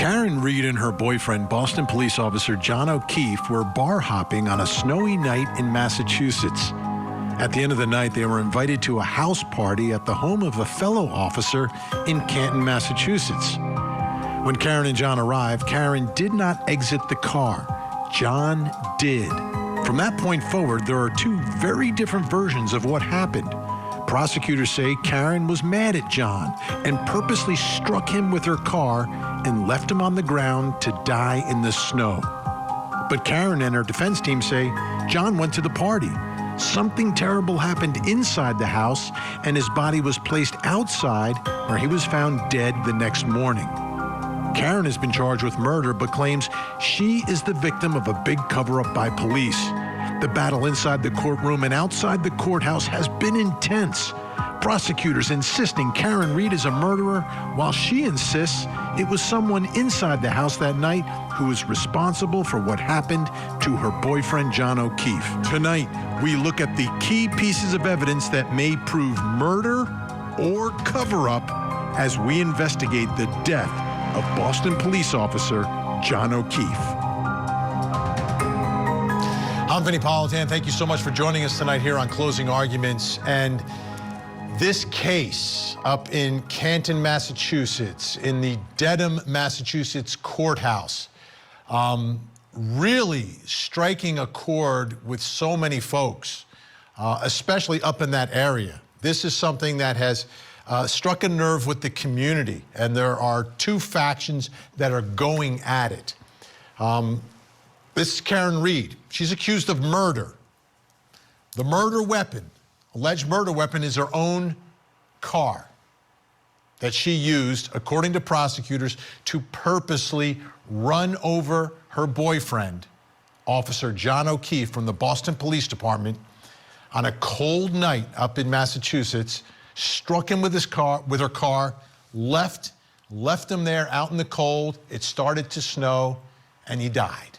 Karen Reed and her boyfriend, Boston police officer John O'Keefe, were bar hopping on a snowy night in Massachusetts. At the end of the night, they were invited to a house party at the home of a fellow officer in Canton, Massachusetts. When Karen and John arrived, Karen did not exit the car. John did. From that point forward, there are two very different versions of what happened. Prosecutors say Karen was mad at John and purposely struck him with her car and left him on the ground to die in the snow. But Karen and her defense team say John went to the party. Something terrible happened inside the house, and his body was placed outside, where he was found dead the next morning. Karen has been charged with murder, but claims she is the victim of a big cover-up by police. The battle inside the courtroom and outside the courthouse has been intense. Prosecutors insisting Karen Reed is a murderer, while she insists it was someone inside the house that night who is responsible for what happened to her boyfriend, John O'Keefe. Tonight, we look at the key pieces of evidence that may prove murder or cover-up as we investigate the death of Boston police officer John O'Keefe. I'm Vinny Politan. Thank you so much for joining us tonight here on Closing Arguments. And this case up in Canton, Massachusetts, in the Dedham, Massachusetts courthouse, really striking a chord with so many folks, especially up in that area. This is something that has struck a nerve with the community, and there are two factions that are going at it. This is Karen Reed. She's accused of murder. The murder weapon, alleged murder weapon, is her own car that she used, according to prosecutors, to purposely run over her boyfriend, Officer John O'Keefe from the Boston Police Department, on a cold night up in Massachusetts, struck him with her car, left him there out in the cold. It started to snow, and he died.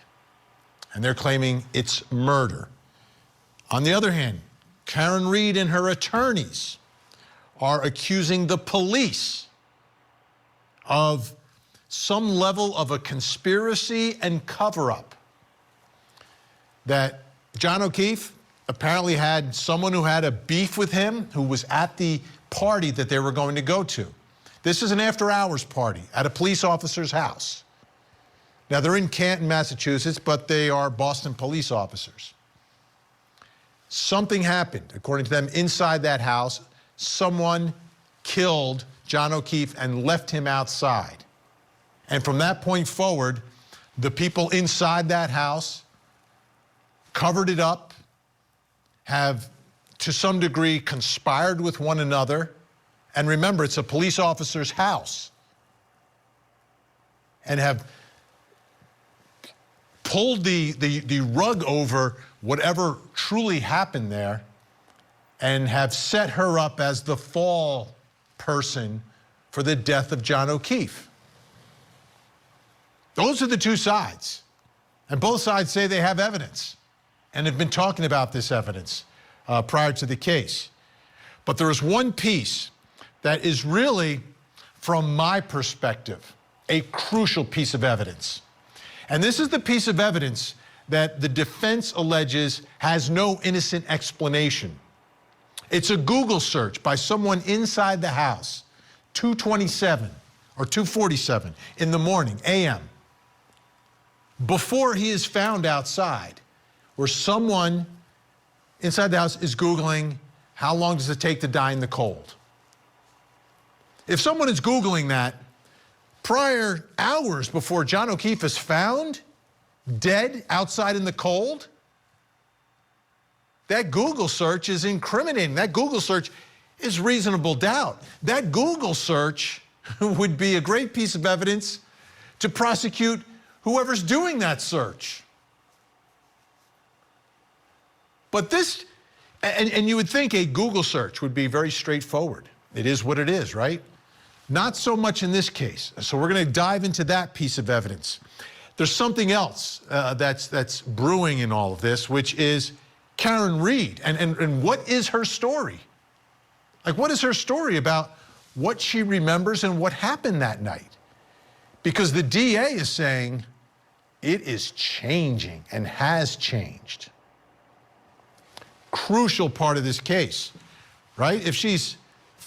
And they're claiming it's murder. On the other hand, Karen Reed and her attorneys are accusing the police of some level of a conspiracy and cover-up. That John O'Keefe apparently had someone who had a beef with him, who was at the party that they were going to go to. This is an after-hours party at a police officer's house. Now, they're in Canton, Massachusetts, but they are Boston police officers. Something happened, according to them, inside that house. Someone killed John O'Keefe and left him outside. And from that point forward, the people inside that house covered it up, have, to some degree, conspired with one another. And remember, it's a police officer's house. And have pulled the rug over whatever truly happened there, and have set her up as the fall person for the death of John O'Keefe. Those are the two sides. And both sides say they have evidence and have been talking about this evidence prior to the case. But there is one piece that is really, from my perspective, a crucial piece of evidence. And this is the piece of evidence that the defense alleges has no innocent explanation. It's a Google search by someone inside the house, 2:27 or 2:47 in the morning, a.m., before he is found outside, where someone inside the house is Googling, how long does it take to die in the cold? If someone is Googling that prior hours before John O'Keefe is found dead outside in the cold, that Google search is incriminating. That Google search is reasonable doubt. That Google search would be a great piece of evidence to prosecute whoever's doing that search. But this, and you would think a Google search would be very straightforward. It is what it is, right? Not so much in this case. So we're going to dive into that piece of evidence. There's something else that's brewing in all of this, which is Karen Reed. And what is her story? Like, what is her story about what she remembers and what happened that night? Because the DA is saying it is changing and has changed. Crucial part of this case, right? If she's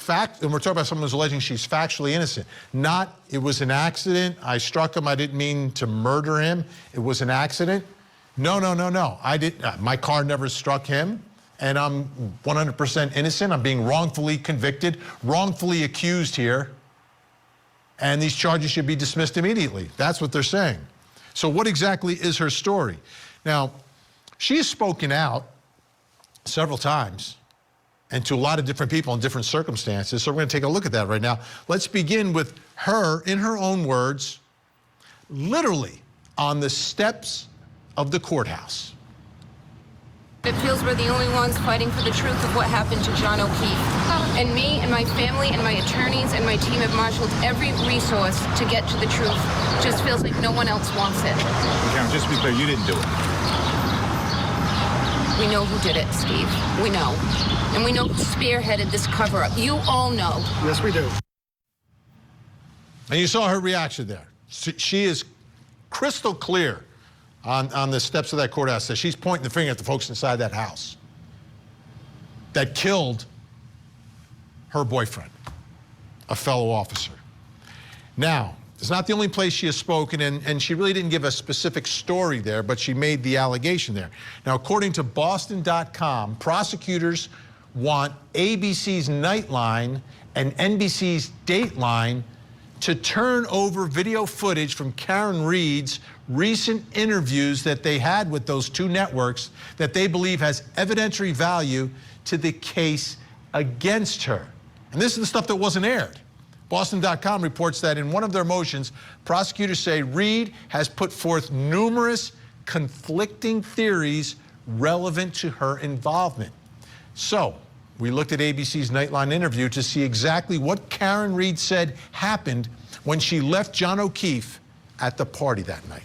and we're talking about someone who's alleging she's factually innocent, not it was an accident, I struck him, I didn't mean to murder him, it was an accident. No, I didn't, my car never struck him, and I'm 100% innocent. I'm being wrongfully convicted, wrongfully accused here, and these charges should be dismissed immediately. That's what they're saying. So what exactly is her story? Now, she has spoken out several times and to a lot of different people in different circumstances. So we're going to take a look at that right now. Let's begin with her, in her own words, literally on the steps of the courthouse. It feels we're the only ones fighting for the truth of what happened to John O'Keefe. And me and my family and my attorneys and my team have marshaled every resource to get to the truth. Just feels like no one else wants it. Karen, just to be clear, you didn't do it. We know who did it, Steve. We know. And we know who spearheaded this cover-up. You all know. Yes, we do. And you saw her reaction there. She is crystal clear on the steps of that courthouse. So she's pointing the finger at the folks inside that house that killed her boyfriend, a fellow officer. Now, it's not the only place she has spoken, and she really didn't give a specific story there, but she made the allegation there. Now, according to Boston.com, prosecutors want ABC's Nightline and NBC's Dateline to turn over video footage from Karen Reed's recent interviews that they had with those two networks that they believe has evidentiary value to the case against her. And this is the stuff that wasn't aired. Boston.com reports that in one of their motions, prosecutors say Reed has put forth numerous conflicting theories relevant to her involvement. So we looked at ABC's Nightline interview to see exactly what Karen Reed said happened when she left John O'Keefe at the party that night.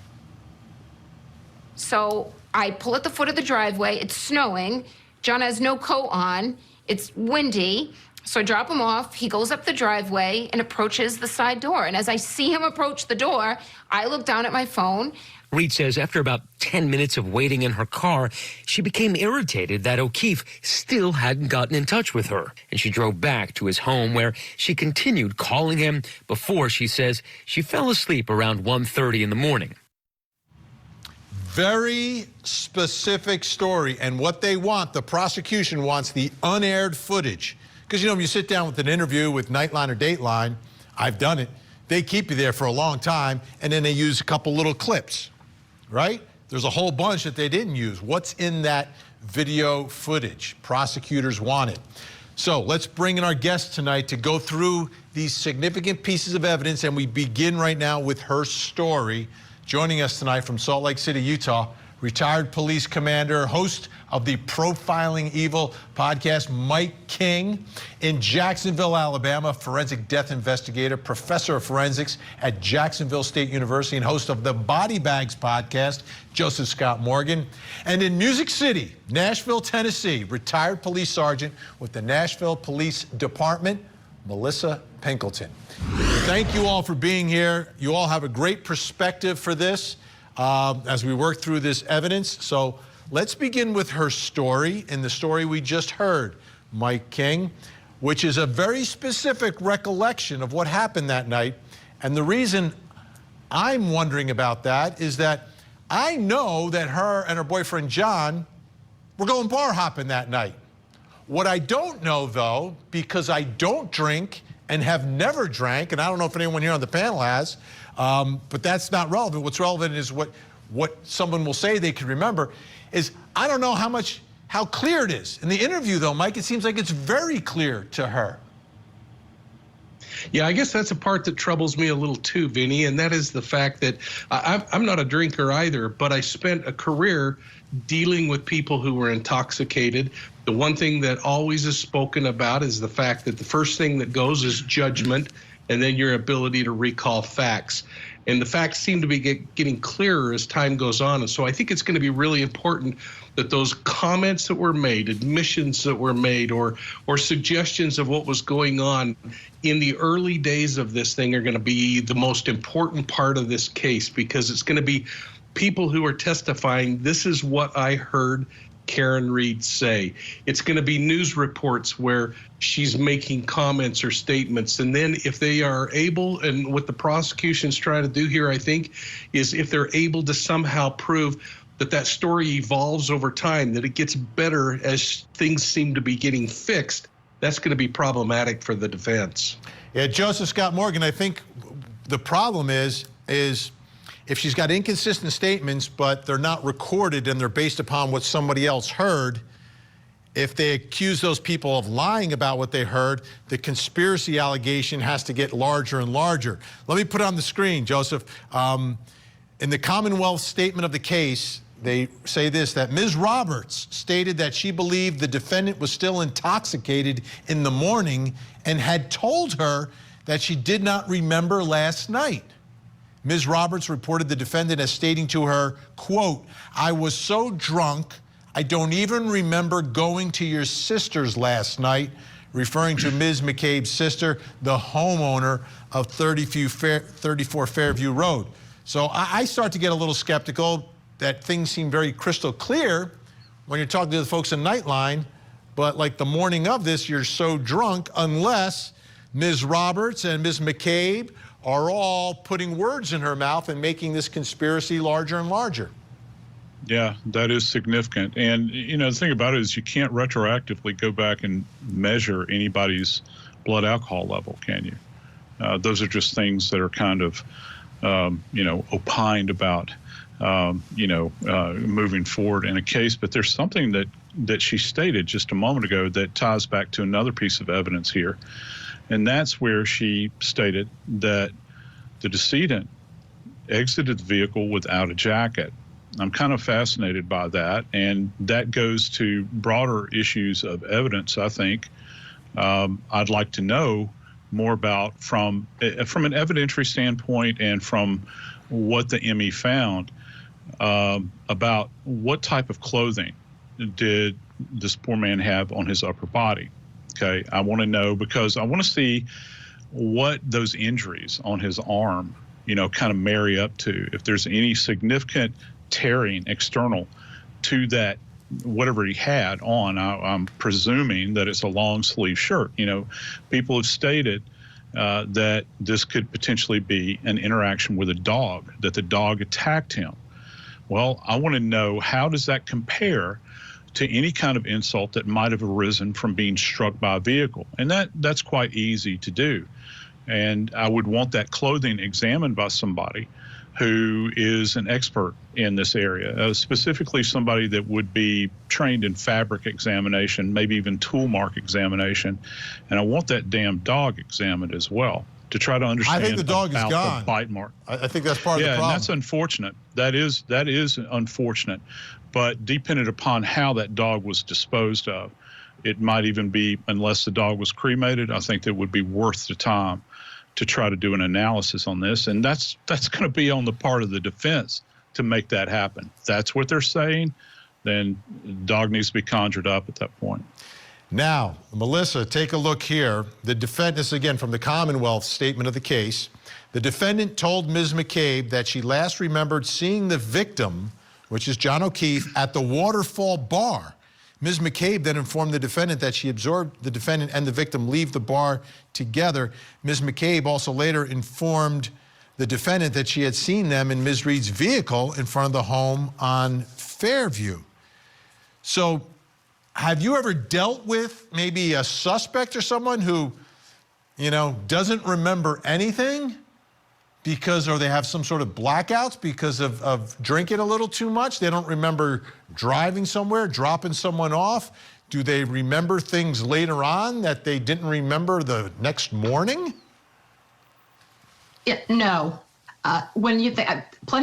So I pull at the foot of the driveway. It's snowing. John has no coat on. It's windy. So I drop him off. He goes up the driveway and approaches the side door. And as I see him approach the door, I look down at my phone. Reed says after about 10 minutes of waiting in her car, she became irritated that O'Keefe still hadn't gotten in touch with her. And she drove back to his home where she continued calling him before, she says, she fell asleep around 1:30 in the morning. Very specific story. And what they want, the prosecution wants the unaired footage. Because, you know, when you sit down with an interview with Nightline or Dateline, I've done it, they keep you there for a long time, and then they use a couple little clips, right? There's a whole bunch that they didn't use. What's in that video footage? Prosecutors want it. So let's bring in our guest tonight to go through these significant pieces of evidence, and we begin right now with her story. Joining us tonight from Salt Lake City, Utah, retired police commander, host of the Profiling Evil podcast, Mike King. In Jacksonville, Alabama, forensic death investigator, professor of forensics at Jacksonville State University, and host of the Body Bags podcast, Joseph Scott Morgan. And in Music City, Nashville, Tennessee, retired police sergeant with the Nashville Police Department, Melissa Pinkleton. Thank you all for being here. You all have a great perspective for this as we work through this evidence. So let's begin with her story, and the story we just heard, Mike King, which is a very specific recollection of what happened that night. And the reason I'm wondering about that is that I know that her and her boyfriend John were going bar hopping that night. What I don't know, though, because I don't drink and have never drank, and I don't know if anyone here on the panel has, but that's not relevant. What's relevant is what someone will say they can remember, is I don't know how clear it is. In the interview, though, Mike, it seems like it's very clear to her. Yeah, I guess that's a part that troubles me a little too, Vinny, and that is the fact that I'm not a drinker either, but I spent a career dealing with people who were intoxicated. The one thing that always is spoken about is the fact that the first thing that goes is judgment, and then your ability to recall facts. And the facts seem to be getting clearer as time goes on. And so I think it's going to be really important that those comments that were made, admissions that were made, or suggestions of what was going on in the early days of this thing are going to be the most important part of this case, because it's going to be people who are testifying, this is what I heard Karen Reed say. It's going to be news reports where she's making comments or statements. And then if they are able, and what the prosecution's trying to do here, I think, is if they're able to somehow prove that that story evolves over time, that it gets better as things seem to be getting fixed, that's going to be problematic for the defense. Yeah, Joseph Scott Morgan, I think the problem is if she's got inconsistent statements, but they're not recorded and they're based upon what somebody else heard, if they accuse those people of lying about what they heard, the conspiracy allegation has to get larger and larger. Let me put on the screen, Joseph. In the Commonwealth statement of the case, they say this, that Ms. Roberts stated that she believed the defendant was still intoxicated in the morning and had told her that she did not remember last night. Ms. Roberts reported the defendant as stating to her, quote, "I was so drunk, I don't even remember going to your sister's last night," referring to Ms. McCabe's sister, the homeowner of 34 Fairview Road. So I start to get a little skeptical that things seem very crystal clear when you're talking to the folks in Nightline, but like the morning of this, you're so drunk, unless Ms. Roberts and Ms. McCabe are all putting words in her mouth and making this conspiracy larger and larger. Yeah, that is significant. And, you know, the thing about it is you can't retroactively go back and measure anybody's blood alcohol level, can you? Those are just things that are kind of, opined about, moving forward in a case. But there's something that she stated just a moment ago that ties back to another piece of evidence here. And that's where she stated that the decedent exited the vehicle without a jacket. I'm kind of fascinated by that, and that goes to broader issues of evidence, I think. I'd like to know more about from an evidentiary standpoint and from what the ME found about what type of clothing did this poor man have on his upper body. Okay, I want to know, because I want to see what those injuries on his arm, kind of marry up to. If there's any significant tearing external to that, whatever he had on, I'm presuming that it's a long sleeve shirt. People have stated that this could potentially be an interaction with a dog, that the dog attacked him. Well, I want to know, how does that compare to any kind of insult that might have arisen from being struck by a vehicle? And that's quite easy to do. And I would want that clothing examined by somebody who is an expert in this area, specifically somebody that would be trained in fabric examination, maybe even tool mark examination. And I want that damn dog examined as well, to try to understand. I think the dog is gone. The bite mark. I think that's part of the problem. Yeah, and that's unfortunate. That is unfortunate. But depending upon how that dog was disposed of, it might even be, unless the dog was cremated, I think that would be worth the time to try to do an analysis on this. And that's going to be on the part of the defense to make that happen. If that's what they're saying, then the dog needs to be conjured up at that point. Now, Melissa, take a look here. The defendant, this again from the Commonwealth statement of the case. The defendant told Ms. McCabe that she last remembered seeing the victim, which is John O'Keefe, at the Waterfall bar. Ms. McCabe then informed the defendant that she observed the defendant and the victim leave the bar together. Ms. McCabe also later informed the defendant that she had seen them in Ms. Reed's vehicle in front of the home on Fairview. So have you ever dealt with maybe a suspect or someone who, doesn't remember anything or they have some sort of blackouts because of drinking a little too much? They don't remember driving somewhere, dropping someone off. Do they remember things later on that they didn't remember the next morning? Yeah, no. Plenty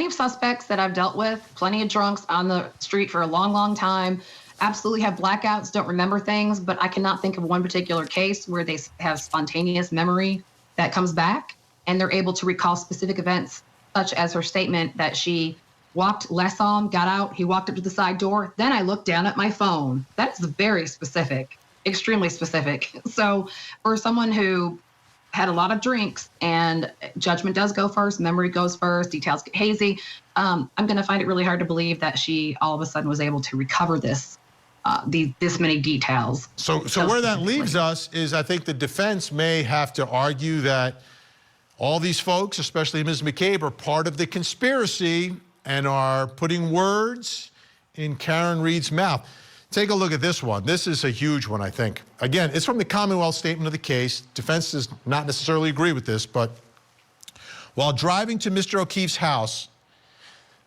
of suspects that I've dealt with, plenty of drunks on the street for a long, long time, absolutely have blackouts, don't remember things, but I cannot think of one particular case where they have spontaneous memory that comes back and they're able to recall specific events such as her statement that she walked, Les saw him, got out, he walked up to the side door. Then I looked down at my phone. That's very specific, extremely specific. So for someone who had a lot of drinks, and judgment does go first, memory goes first, details get hazy, I'm going to find it really hard to believe that she all of a sudden was able to recover this many details. So where that leaves us is, I think the defense may have to argue that all these folks, especially Ms. McCabe, are part of the conspiracy and are putting words in Karen Reed's mouth. Take a look at this one. This is a huge one, I think. Again, it's from the Commonwealth statement of the case. Defense does not necessarily agree with this, but while driving to Mr. O'Keefe's house,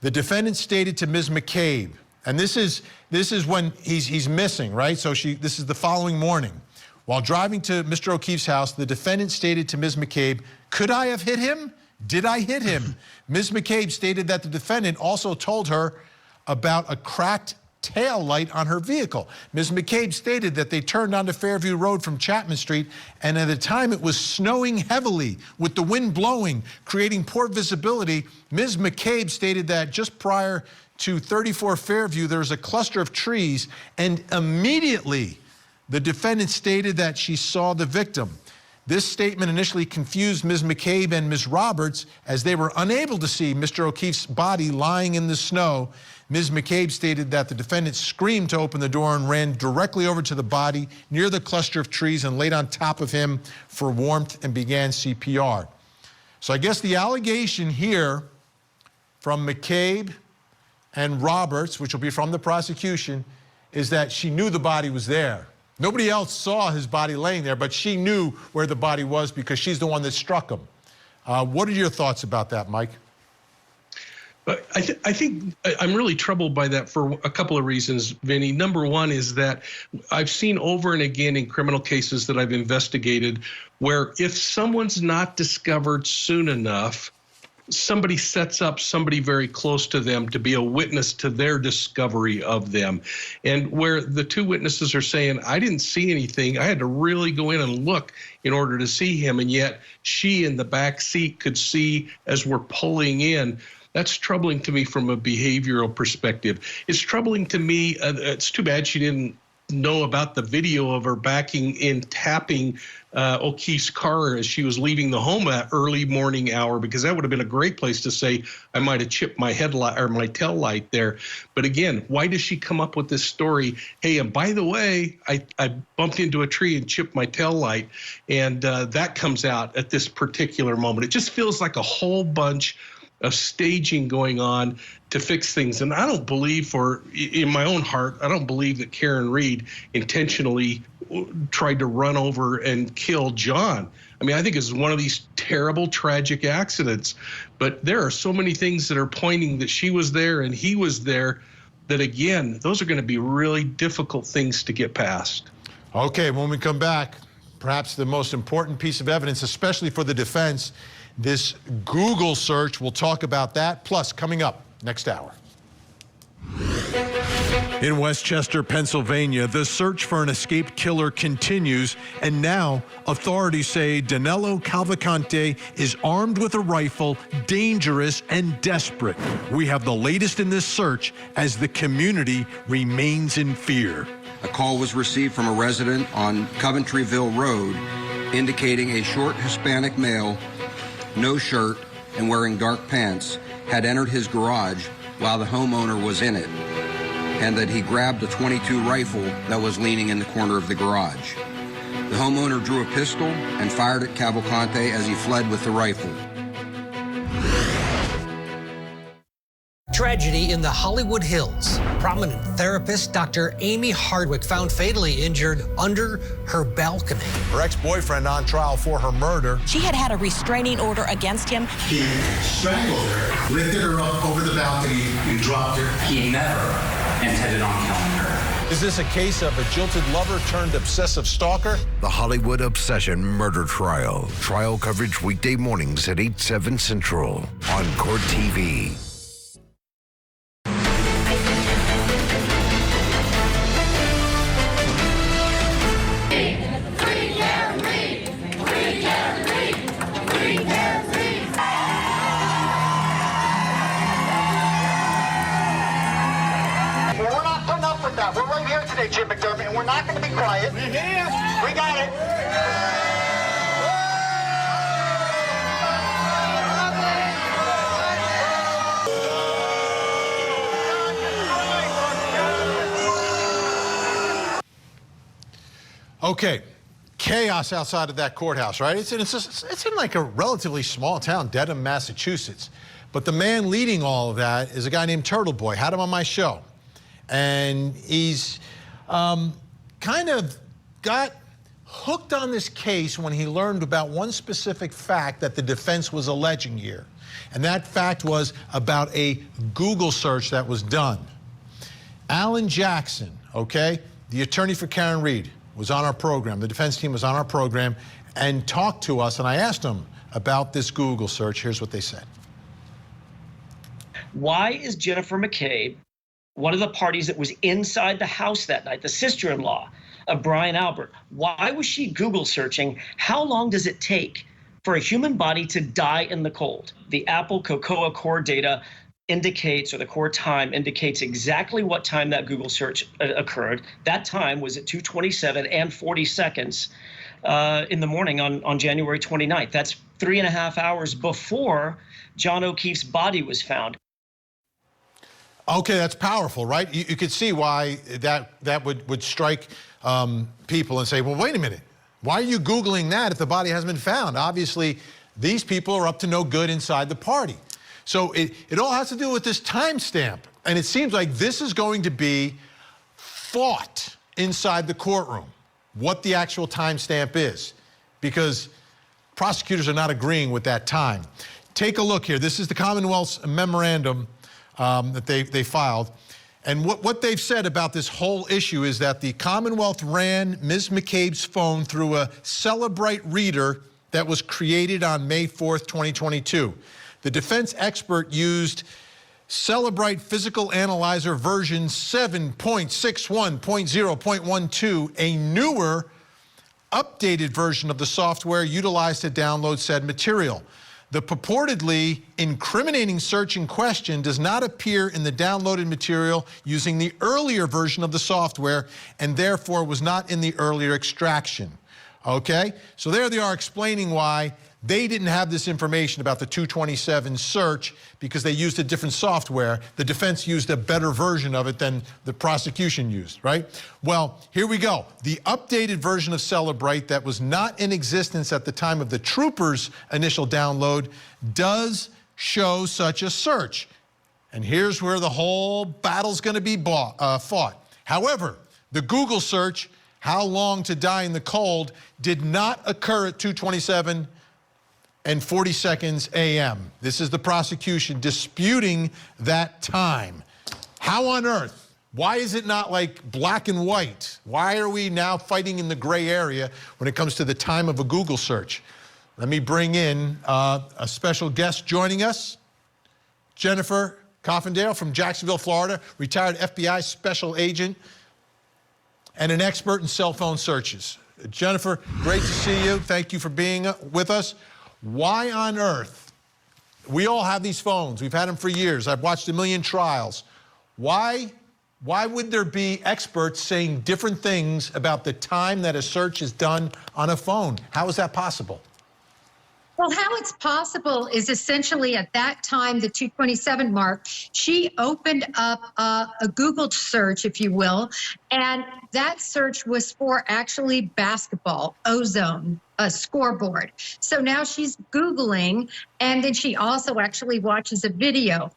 the defendant stated to Ms. McCabe, and this is when he's missing, right? So this is the following morning. While driving to Mr. O'Keefe's house, the defendant stated to Ms. McCabe, "Could I have hit him? Did I hit him?" Ms. McCabe stated that the defendant also told her about a cracked tail light on her vehicle. Ms. McCabe stated that they turned onto Fairview Road from Chapman Street, and at the time it was snowing heavily with the wind blowing, creating poor visibility. Ms. McCabe stated that just prior to 34 Fairview, there was a cluster of trees, and immediately the defendant stated that she saw the victim. This statement initially confused Ms. McCabe and Ms. Roberts, as they were unable to see Mr. O'Keefe's body lying in the snow. Ms. McCabe stated that the defendant screamed to open the door and ran directly over to the body near the cluster of trees and laid on top of him for warmth and began CPR. So I guess the allegation here from McCabe and Roberts, which will be from the prosecution, is that she knew the body was there. Nobody else saw his body laying there, but she knew where the body was because she's the one that struck him. What are your thoughts about that, Mike? I think I'm really troubled by that for a couple of reasons, Vinny. Number one is that I've seen over and again in criminal cases that I've investigated where if someone's not discovered soon enough, somebody sets up somebody very close to them to be a witness to their discovery of them. And where the two witnesses are saying, I didn't see anything, I had to really go in and look in order to see him, and yet she in the back seat could see as we're pulling in. That's troubling to me from a behavioral perspective. It's troubling to me. It's too bad she didn't know about the video of her backing in, tapping O'Keefe's car as she was leaving the home at early morning hour, because that would have been a great place to say, I might have chipped my headlight or my tail light there. But again, why does she come up with this story? Hey, and by the way, I bumped into a tree and chipped my tail light, and that comes out at this particular moment. It just feels like a whole bunch of staging going on to fix things. And I don't believe, in my own heart, I don't believe that Karen Reed intentionally tried to run over and kill John. I mean, I think it's one of these terrible, tragic accidents. But there are so many things that are pointing that she was there and he was there that, again, those are going to be really difficult things to get past. Okay, when we come back, perhaps the most important piece of evidence, especially for the defense, this Google search. We'll talk about that. Plus, coming up next hour. In Westchester, Pennsylvania, the search for an escaped killer continues, and now authorities say Danilo Cavalcante is armed with a rifle, dangerous and desperate. We have the latest in this search as the community remains in fear. A call was received from a resident on Coventryville Road indicating a short Hispanic male, no shirt and wearing dark pants, had entered his garage while the homeowner was in it, and that he grabbed a .22 rifle that was leaning in the corner of the garage. The homeowner drew a pistol and fired at Cavalcante as he fled with the rifle. Tragedy in the Hollywood Hills. Prominent therapist Dr. Amy Hardwick found fatally injured under her balcony. Her ex-boyfriend on trial for her murder. She had had a restraining order against him. He strangled her, lifted her up over the balcony, and dropped her. He never intended on killing her. Is this a case of a jilted lover turned obsessive stalker? The Hollywood Obsession Murder Trial. Trial coverage weekday mornings at 8/7 Central on Court TV. with that. We're right here today, Jim McDermott, and we're not going to be quiet. We're here. We got it. Okay, chaos outside of that courthouse, right? It's in like a relatively small town, Dedham, Massachusetts. But the man leading all of that is a guy named Turtle Boy. Had him on my show. And he's kind of got hooked on this case when he learned about one specific fact that the defense was alleging here. And that fact was about a Google search that was done. Alan Jackson, okay, the attorney for Karen Reed, was on our program. The defense team was on our program and talked to us, and I asked them about this Google search. Here's what they said. Why is Jennifer McCabe one of the parties that was inside the house that night, the sister-in-law of Brian Albert? Why was she Google searching? How long does it take for a human body to die in the cold? The Apple Cocoa core data indicates, or the core time indicates exactly what time that Google search occurred. That time was at 2:27 and 40 seconds in the morning on January 29th. That's 3.5 hours before John O'Keefe's body was found. Okay, that's powerful, right? You could see why that would strike people and say, well, wait a minute. Why are you Googling that if the body hasn't been found? Obviously, these people are up to no good inside the party. So it all has to do with this timestamp. And it seems like this is going to be fought inside the courtroom, what the actual timestamp is, because prosecutors are not agreeing with that time. Take a look here. This is the Commonwealth's memorandum that they filed. And what they've said about this whole issue is that the Commonwealth ran Ms. McCabe's phone through a Celebrite reader that was created on May 4th, 2022. The defense expert used Celebrite Physical Analyzer version 7.61.0.12, a newer, updated version of the software utilized to download said material. The purportedly incriminating search in question does not appear in the downloaded material using the earlier version of the software and therefore was not in the earlier extraction. Okay? So there they are explaining why they didn't have this information about the 227 search because they used a different software. The defense used a better version of it than the prosecution used, right? Well, here we go. The updated version of Celebrite that was not in existence at the time of the troopers' initial download does show such a search. And here's where the whole battle's going to be fought. However, the Google search, how long to die in the cold, did not occur at 2:27 and 40 seconds a.m. This is the prosecution disputing that time. How on earth? Why is it not like black and white? Why are we now fighting in the gray area when it comes to the time of a Google search? Let me bring in a special guest joining us, Jennifer Coffindale from Jacksonville, Florida, retired FBI special agent and an expert in cell phone searches. Jennifer, great to see you. Thank you for being with us. Why on earth? We all have these phones. We've had them for years. I've watched a million trials. Why would there be experts saying different things about the time that a search is done on a phone? How is that possible? Well, how it's possible is essentially at that time, the 227 mark, she opened up a Google search, if you will, and that search was for actually basketball, ozone, a scoreboard. So now she's Googling, and then she also actually watches a video.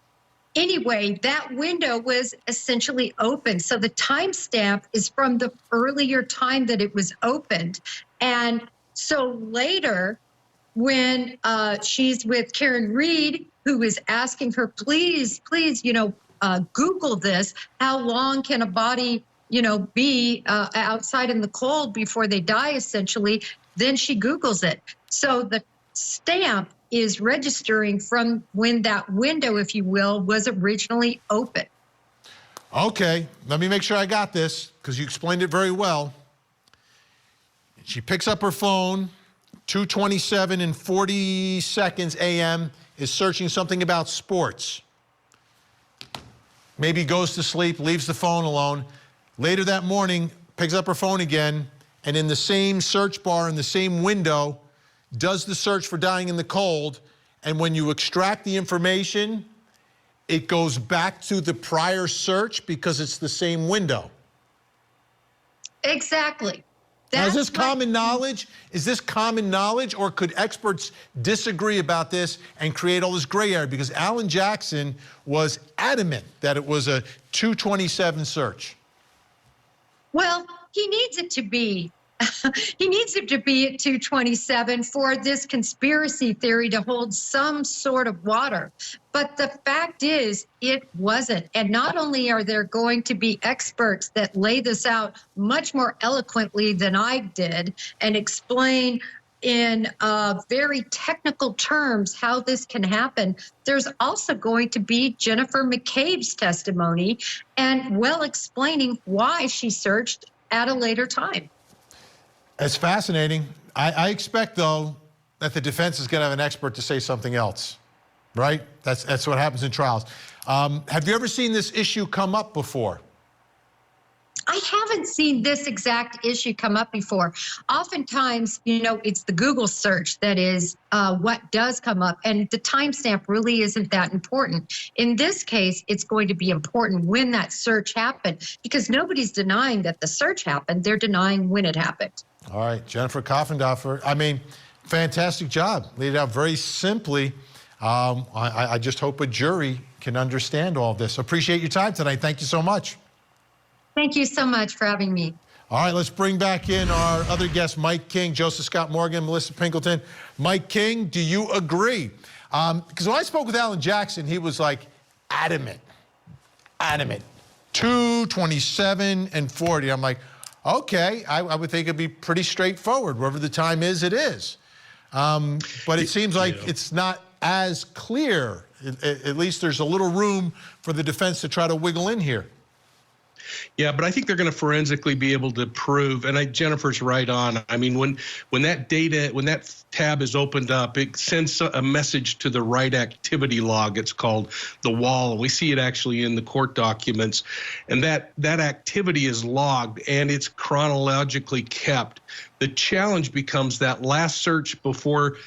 Anyway, that window was essentially open. So the timestamp is from the earlier time that it was opened. And so later, when she's with Karen Reed, who is asking her, please, Google this. How long can a body, be outside in the cold before they die, essentially? Then she Googles it. So the stamp is registering from when that window, if you will, was originally open. Okay, let me make sure I got this, because you explained it very well. She picks up her phone. 2:27 and 40 seconds a.m. is searching something about sports. Maybe goes to sleep, leaves the phone alone. Later that morning, picks up her phone again, and in the same search bar in the same window, does the search for dying in the cold. And when you extract the information, it goes back to the prior search because it's the same window. Exactly. Now, is this common knowledge? Is this common knowledge, or could experts disagree about this and create all this gray area? Because Alan Jackson was adamant that it was a 227 search. Well, he needs it to be. He needs it to be at 227 for this conspiracy theory to hold some sort of water. But the fact is, it wasn't. And not only are there going to be experts that lay this out much more eloquently than I did and explain in very technical terms how this can happen, there's also going to be Jennifer McCabe's testimony and well explaining why she searched at a later time. It's fascinating. I expect, though, that the defense is going to have an expert to say something else, right? That's what happens in trials. Have you ever seen this issue come up before? I haven't seen this exact issue come up before. Oftentimes, you know, it's the Google search that is what does come up, and the timestamp really isn't that important. In this case, it's going to be important when that search happened, because nobody's denying that the search happened. They're denying when it happened. All right, Jennifer Koffendorfer, I mean, fantastic job. Laid it out very simply. I just hope a jury can understand all this. Appreciate your time tonight. Thank you so much. Thank you so much for having me. All right, let's bring back in our other guests, Mike King, Joseph Scott Morgan, Melissa Pinkleton. Mike King, do you agree? Because when I spoke with Alan Jackson, he was like adamant. 227 and 40. I'm like, okay, I would think it'd be pretty straightforward. Wherever the time is, it is. But it seems like it's not as clear. At least there's a little room for the defense to try to wiggle in here. Yeah, but I think they're going to forensically be able to prove, and Jennifer's right on. I mean, when that data, when that tab is opened up, it sends a message to the right activity log. It's called the wall, and we see it actually in the court documents. And that activity is logged, and it's chronologically kept. The challenge becomes that last search before,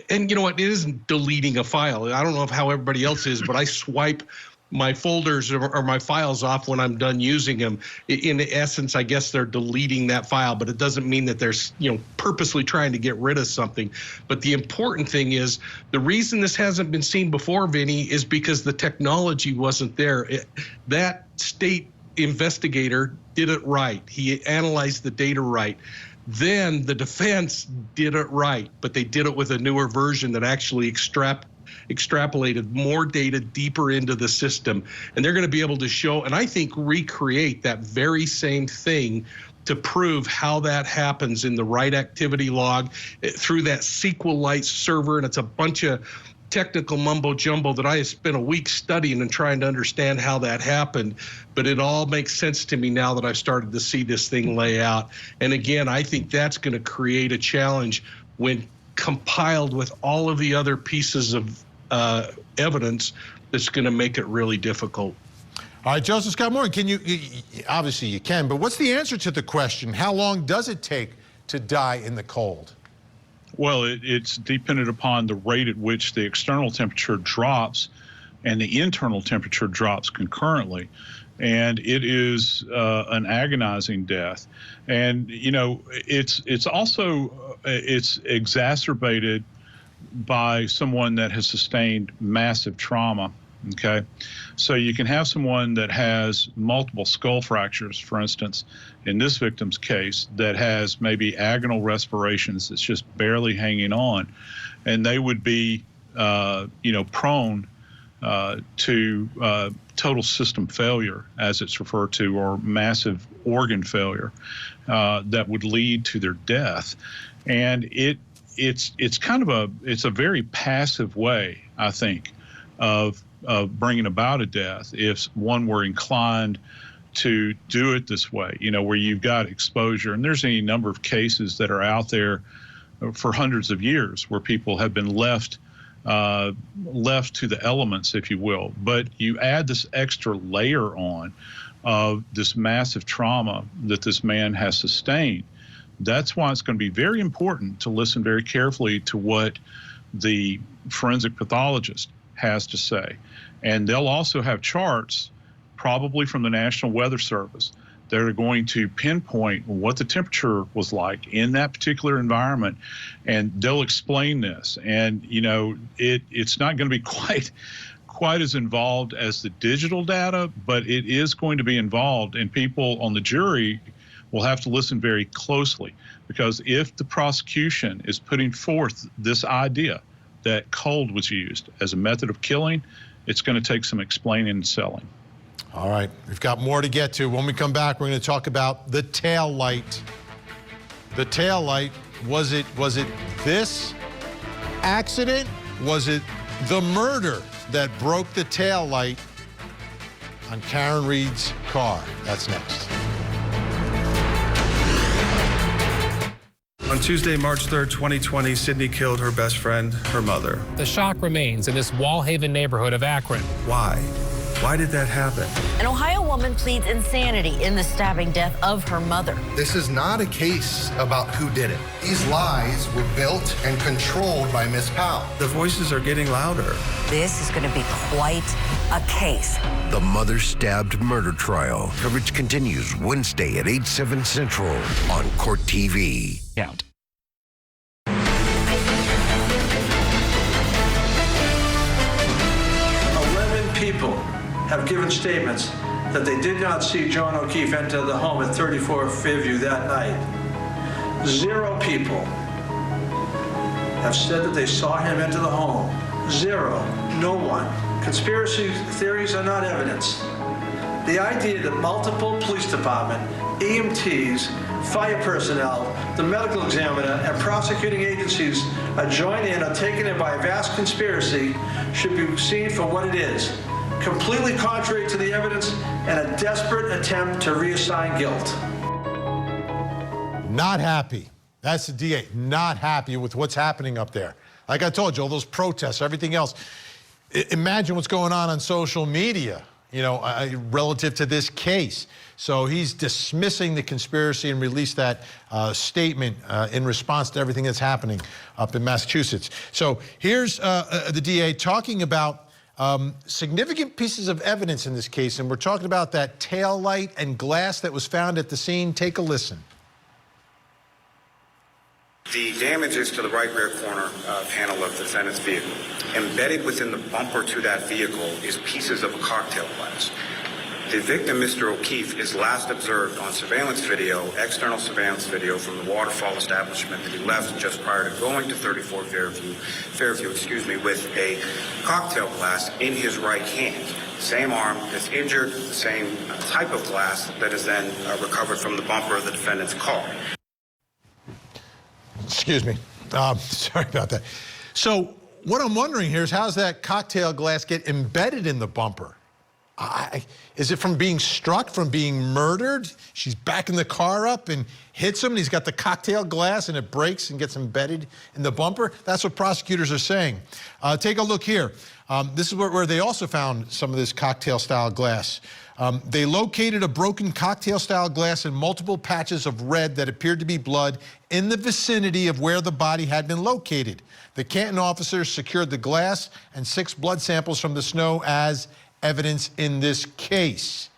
and you know what, it isn't deleting a file. I don't know how everybody else is, but I swipe my folders or my files off when I'm done using them. In essence, I guess they're deleting that file, but it doesn't mean that they're, you know, purposely trying to get rid of something. But the important thing is, the reason this hasn't been seen before, Vinny, is because the technology wasn't there. That state investigator did it right. He analyzed the data right. Then the defense did it right, but they did it with a newer version that actually extrapolated more data deeper into the system. And they're going to be able to show, and I think recreate that very same thing to prove how that happens in the right activity log through that SQLite server. And it's a bunch of technical mumbo jumbo that I have spent a week studying and trying to understand how that happened. But it all makes sense to me now that I've started to see this thing lay out. And again, I think that's going to create a challenge when compiled with all of the other pieces of evidence that's going to make it really difficult. All right, Joseph Scott Morgan, can you, obviously you can, but what's the answer to the question, how long does it take to die in the cold? Well, it's dependent upon the rate at which the external temperature drops and the internal temperature drops concurrently. And it is an agonizing death. And, you know, it's also, it's exacerbated by someone that has sustained massive trauma, okay? So you can have someone that has multiple skull fractures, for instance, in this victim's case, that has maybe agonal respirations that's just barely hanging on, and they would be, you know, prone to total system failure, as it's referred to, or massive organ failure that would lead to their death. And it's kind of it's a very passive way, I think, of bringing about a death if one were inclined to do it this way, you know, where you've got exposure. And there's any number of cases that are out there for hundreds of years where people have been left to the elements, if you will. But you add this extra layer on of this massive trauma that this man has sustained. That's why it's going to be very important to listen very carefully to what the forensic pathologist has to say. And they'll also have charts, probably from the National Weather Service, that are going to pinpoint what the temperature was like in that particular environment, and they'll explain this. And you know, it's not going to be quite as involved as the digital data, but it is going to be involved, and people on the jury will have to listen very closely, because if the prosecution is putting forth this idea that cold was used as a method of killing, it's going to take some explaining and selling. All right, we've got more to get to. When we come back, we're going to talk about the tail light. The tail light, was it this accident? Was it the murder that broke the tail light on Karen Reed's car? That's next. On Tuesday, March 3rd, 2020, Sydney killed her best friend, her mother. The shock remains in this Wallhaven neighborhood of Akron. Why? Why did that happen? An Ohio woman pleads insanity in the stabbing death of her mother. This is not a case about who did it. These lies were built and controlled by Miss Powell. The voices are getting louder. This is going to be quite a case. The mother stabbed murder trial. Coverage continues Wednesday at 8/7 Central on Court TV. Count. People have given statements that they did not see John O'Keefe enter the home at 34 Fairview that night. 0 people have said that they saw him enter the home. 0. No one. Conspiracy theories are not evidence. The idea that multiple police department, EMTs, fire personnel, the medical examiner, and prosecuting agencies are joined in or taken in by a vast conspiracy should be seen for what it is. Completely contrary to the evidence and a desperate attempt to reassign guilt. Not happy. That's the DA. Not happy with what's happening up there. Like I told you, all those protests, everything else. Imagine what's going on social media, you know, relative to this case. So he's dismissing the conspiracy and released that statement in response to everything that's happening up in Massachusetts. So here's the DA talking about significant pieces of evidence in this case, and we're talking about that tail light and glass that was found at the scene. Take a listen. The damages to the right rear corner panel of the defendant's vehicle. Embedded within the bumper to that vehicle is pieces of a cocktail glass. The victim, Mr. O'Keefe, is last observed on surveillance video, external surveillance video from the Waterfall establishment that he left just prior to going to 34 Fairview, with a cocktail glass in his right hand. Same arm that's injured, the same type of glass that is then recovered from the bumper of the defendant's car. Excuse me. Sorry about that. So what I'm wondering here is how's that cocktail glass get embedded in the bumper? Is it from being struck, from being murdered? She's backing the car up and hits him, and he's got the cocktail glass, and it breaks and gets embedded in the bumper. That's what prosecutors are saying. Take a look here. This is where they also found some of this cocktail-style glass. They located a broken cocktail-style glass and multiple patches of red that appeared to be blood in the vicinity of where the body had been located. The Canton officers secured the glass and 6 blood samples from the snow as evidence in this case.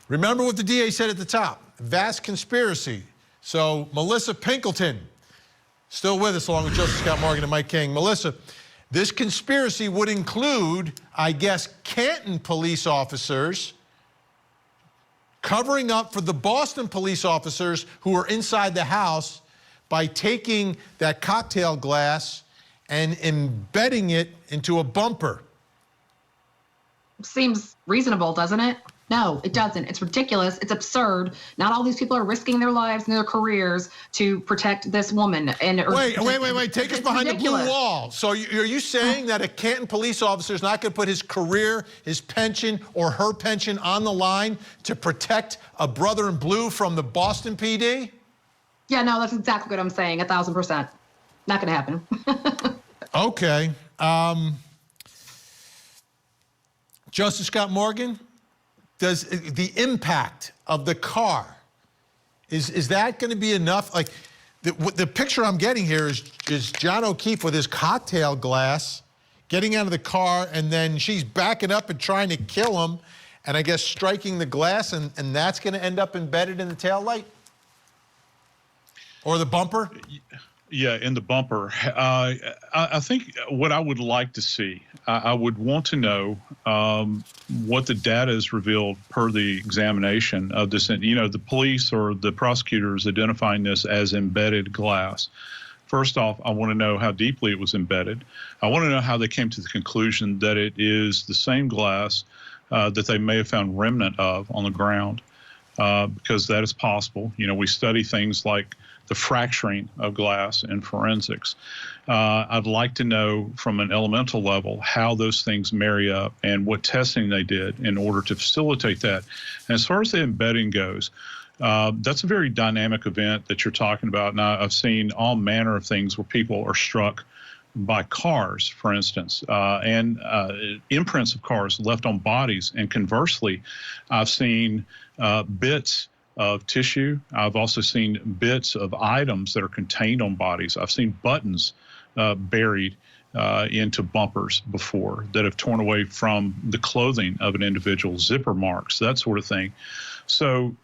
Remember what the DA said at the top, vast conspiracy. So Melissa Pinkleton, still with us along with Justice Scott Morgan and Mike King. Melissa, this conspiracy would include, I guess, Canton police officers covering up for the Boston police officers who were inside the house by taking that cocktail glass and embedding it into a bumper. Seems reasonable, doesn't it? No, it doesn't. It's ridiculous. It's absurd. Not all these people are risking their lives and their careers to protect this woman. And wait. Take us behind ridiculous. The blue wall. So are you saying that a Canton police officer is not going to put his career, his pension, or her pension on the line to protect a brother in blue from the Boston PD? Yeah, no, that's exactly what I'm saying. 1,000%. Not going to happen. Okay. Justice Scott Morgan, does the impact of the car, is that going to be enough? Like, the picture I'm getting here is John O'Keefe with his cocktail glass getting out of the car, and then she's backing up and trying to kill him, and I guess striking the glass, and that's going to end up embedded in the tail light? Or the bumper? Yeah, in the bumper. I think what I would like to see, I would want to know what the data is revealed per the examination of this. You know, the police or the prosecutors identifying this as embedded glass. First off, I want to know how deeply it was embedded. I want to know how they came to the conclusion that it is the same glass that they may have found remnant of on the ground, because that is possible. You know, we study things like the fracturing of glass in forensics. I'd like to know from an elemental level how those things marry up and what testing they did in order to facilitate that. And as far as the embedding goes, that's a very dynamic event that you're talking about. Now, I've seen all manner of things where people are struck by cars, for instance, and imprints of cars left on bodies. And conversely, I've seen bits of tissue. I've also seen bits of items that are contained on bodies. I've seen buttons buried into bumpers before that have torn away from the clothing of an individual, zipper marks, that sort of thing. So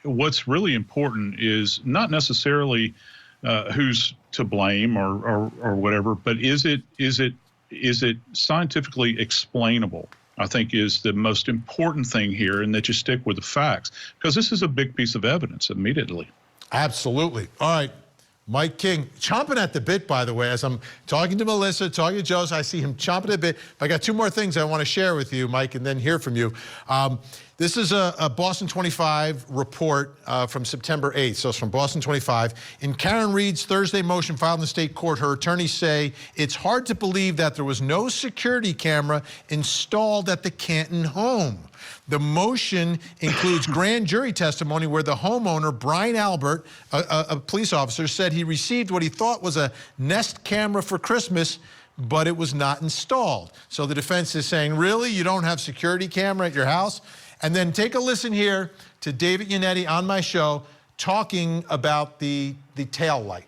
what's really important is not necessarily who's to blame or whatever, but is it scientifically explainable? I think is the most important thing here, and that you stick with the facts, because this is a big piece of evidence immediately. Absolutely. All right, Mike King, chomping at the bit, by the way, as I'm talking to Melissa, talking to Joe, I see him chomping at the bit. I got two more things I want to share with you, Mike, and then hear from you. This is a Boston 25 report from September 8th, so it's from Boston 25. In Karen Reed's Thursday motion filed in the state court, her attorneys say it's hard to believe that there was no security camera installed at the Canton home. The motion includes grand jury testimony where the homeowner, Brian Albert, a police officer, said he received what he thought was a Nest camera for Christmas, but it was not installed. So the defense is saying, really? You don't have security camera at your house? And then take a listen here to David Yannetti on my show talking about the tail light.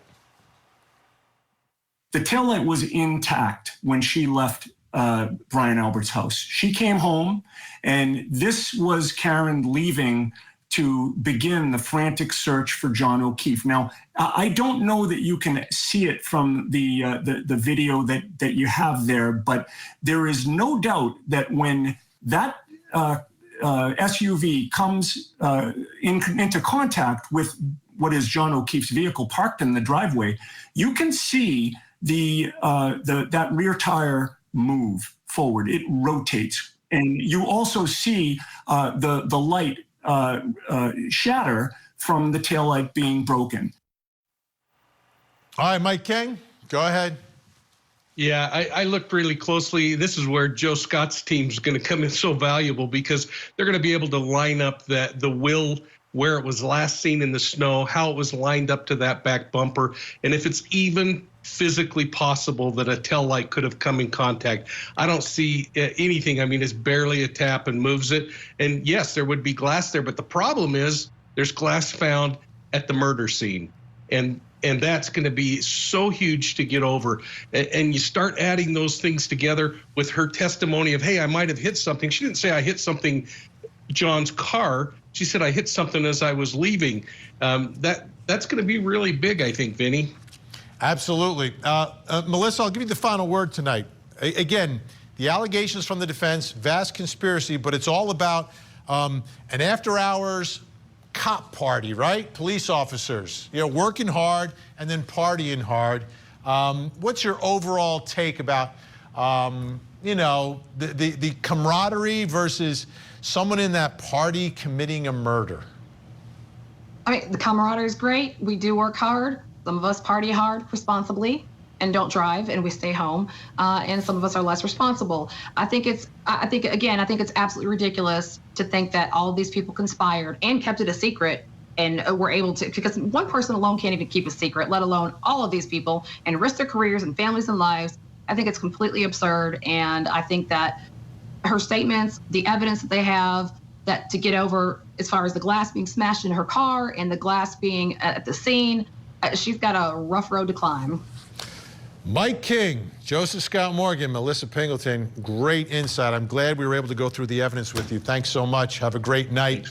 The tail light was intact when she left Brian Albert's house. She came home, and this was Karen leaving to begin the frantic search for John O'Keefe. Now, I don't know that you can see it from the video that you have there, but there is no doubt that when that SUV comes into contact with what is John O'Keefe's vehicle parked in the driveway, you can see that rear tire move forward. It rotates, and you also see the light shatter from the taillight being broken. All right, Mike King, go ahead. Yeah, I looked really closely. This is where Joe Scott's team is going to come in so valuable, because they're going to be able to line up the wheel where it was last seen in the snow, how it was lined up to that back bumper, and if it's even physically possible that a tail light could have come in contact. I don't see anything. I mean, it's barely a tap and moves it. And yes, there would be glass there, but the problem is there's glass found at the murder scene. And that's going to be so huge to get over. And you start adding those things together with her testimony of, hey, I might have hit something. She didn't say I hit something, John's car. She said I hit something as I was leaving. That's going to be really big, I think, Vinny. Absolutely. Melissa, I'll give you the final word tonight. Again, the allegations from the defense, vast conspiracy, but it's all about an after-hours cop party, right? Police officers, working hard and then partying hard. What's your overall take about, the camaraderie versus someone in that party committing a murder? I mean, the camaraderie is great. We do work hard. Some of us party hard responsibly and don't drive, and we stay home. And some of us are less responsible. I think it's absolutely ridiculous to think that all of these people conspired and kept it a secret and were able to, because one person alone can't even keep a secret, let alone all of these people, and risk their careers and families and lives. I think it's completely absurd. And I think that her statements, the evidence that they have, that to get over as far as the glass being smashed in her car and the glass being at the scene. She's got a rough road to climb. Mike King, Joseph Scott Morgan, Melissa Pingleton, great insight. I'm glad we were able to go through the evidence with you. Thanks so much. Have a great night.